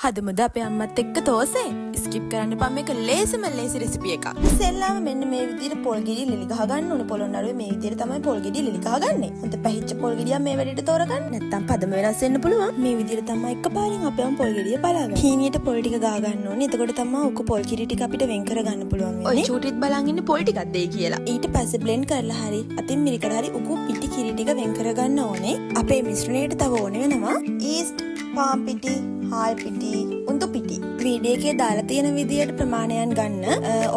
හදමුද අපේ අම්මත් එක්ක තෝසේ ස්කිප් කරන්න එපා මේක ලේසිම ලේසි රෙසිපි එකක්. ඉතින්ලාම මෙන්න මේ විදිහට පොල් ගෙඩි ලිලි ගහ ගන්න ඕනේ. පොළොන්නරුවේ මේ විදිහට තමයි පොල් ගෙඩි ලිලි ගහගන්නේ. හොඳ පැහිච්ච පොල් ගෙඩියක් මේ වැඩේට තෝරගන්න. නැත්තම් පදම වෙනස් වෙන්න පුළුවන්. මේ විදිහට තමයි එකපාරින් අපේ පොල් ගෙඩිය බලාගන්න. හීනියට පොල් ටික ගහ ගන්න ඕනේ. එතකොට තමයි ඔක පොල් කිරි ටික අපිට වෙන් කර ගන්න පුළුවන් වෙන්නේ. ඔය චූටිත් බලන් ඉන්නේ පොල් ටිකක් දෙයි කියලා. ඊට පස්සේ බ්ලෙන්ඩ් කරලා හරි අතින් මිරිකලා හරි උකු පිටි කිරි ටික වෙන් කර ගන්න ඕනේ. අපේ මිශ්‍රණයට තව ඕනේ වෙනවා ඊස්ට්, පාන් පිටි, හාල් පිටි, උණු පිටි. වීඩියෝ එකේ දාලා තියෙන විදියට ප්‍රමාණයන් ගන්න.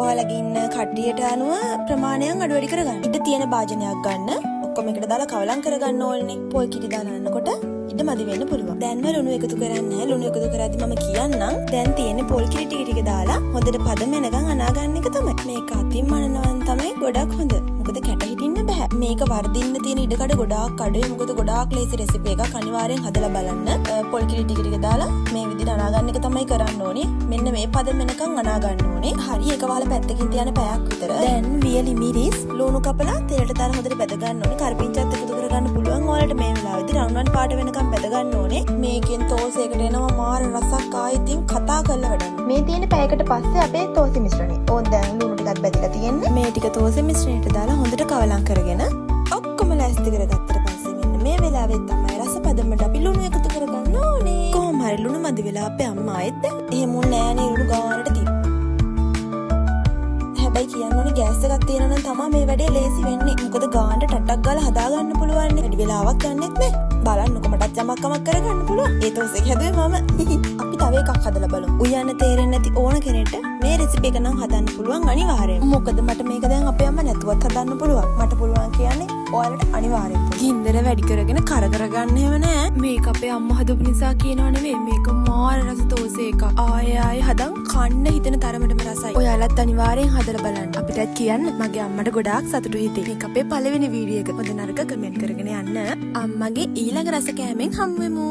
ඔයාලගේ ඉන්න කට්ටියට අනුව ප්‍රමාණයන් අඩු වැඩි කරගන්න. ඉත තියෙන භාජනයක් ගන්න. ඔක්කොම එකට දාලා කවලම් කරගන්න ඕනේ. පොල් කිරි දාලා යනකොට ඉත මදි වෙන්න පුළුවන්. දැන්ම ලුණු එකතු කරන්නේ නැහැ. ලුණු එකතු කරද්දි මම කියන්නම්. දැන් තියෙන්නේ පොල් කිරි ටික දාලා හොඳට පදම වෙනකන් අනා ගන්න එක තමයි. මේක අතින් මනනවන් තමයි ගොඩක් හොඳ. මොකද කැට හිටින්න බෑ. මේක වර්ධින්න තියෙන ඉඩකඩ ගොඩාක් අඩුයි. මොකද ගොඩාක් ලේසි රෙසිපි එකක්. අනිවාර්යෙන් හදලා බලන්න. පොල් කිරි ටික දාලා මේ විදිහට අනා ගන්න එක තමයි කරන්න ඕනේ. මෙන්න මේ පදම වෙනකන් අනා ගන්න ඕනේ. හරි එක වහලා පැත්තකින් තියන පැයක් විතර. දැන් වියලි මිරිස් ලුණු කපලා තෙලට දාලා හොඳට බැද ගන්න ඕනේ. කරපිංචත් එකතු කරගන්න පුළුවන්. ඔයාලට මේ වෙලාවේදී රවුම් පාට වෙනකන් බැද ගන්න ඕනේ. මේකෙන් තෝසයකට එනවා මාර රසක්. ආයෙත් කතා කරලා වැඩන්න. මේ තියෙන පැයකට පස්සේ අපේ තෝසෙ මිශ්‍රණය. ඕන් දැන් ලුණු ටිකක් බැදලා තියෙන්නේ. මේ ටික තෝසෙ මිශ්‍රණයට දාලා හොඳට කවලම් කරගෙන ඔක්කොම ලෑස්ති කරගත්තට පස්සේ මෙන්න මේ වෙලාවෙත් තමයි රස පදමට අපි ලුණු එකතු කරගන්න ඕනේ. කොහොම හරි ලුණු මදි වෙලා අපේ අම්මා ආයෙත් එහෙම නෑනේ ලුණු ගානට තිබ්බ. හැබැයි කියන්න ඕනේ ගෑස් එකක් තියෙනවා නම් තමයි මේ වැඩේ ලේසි වෙන්නේ. මොකද ගානට ටට්ටක් ගාලා හදා ගන්න පුළුවන්. වැඩි වෙලාවක් යන්නෙත් නෑ. බලන්නකො මටත් යමක් කමක් කරගන්න පුළුවන්. ඒ තෝසෙක හැදුවේ මම. අපි තව එකක් හදලා බලමු. උයන්න තේරෙන්නේ නැති ඕන කෙනෙක්ට මේ රෙසිපි එක නම් හදන්න පුළුවන් අනිවාර්යෙන්. මොකද මට මේක දැන් අපේ අම්මා නැතුවත් හදන්න පුළුවන්. මට පුළුවන් කියන්නේ ඔයාලට අනිවාර්යෙන්. ගින්දර වැඩි කරගෙන කර කරගන්න එහෙම නෑ. මේක අපේ අම්මා හදපු නිසා කියනව නෙවෙයි. මේක මාර රස තෝසෙ එකක්. ආයෙ හදන් කන්න හිතෙන තරමටම රසයි. ඔයාලත් අනිවාර්යෙන් හදලා බලන්න. අපිටත් කියන්න මගේ අම්මට ගොඩාක් සතුටු හිතේ. මේක අපේ පළවෙනි වීඩියෝ එක. හොඳ නරක කමෙන්ට් කරගෙන යන්න. අම්මගේ ඊළඟ රස කෑමෙන් හම්බෙමු.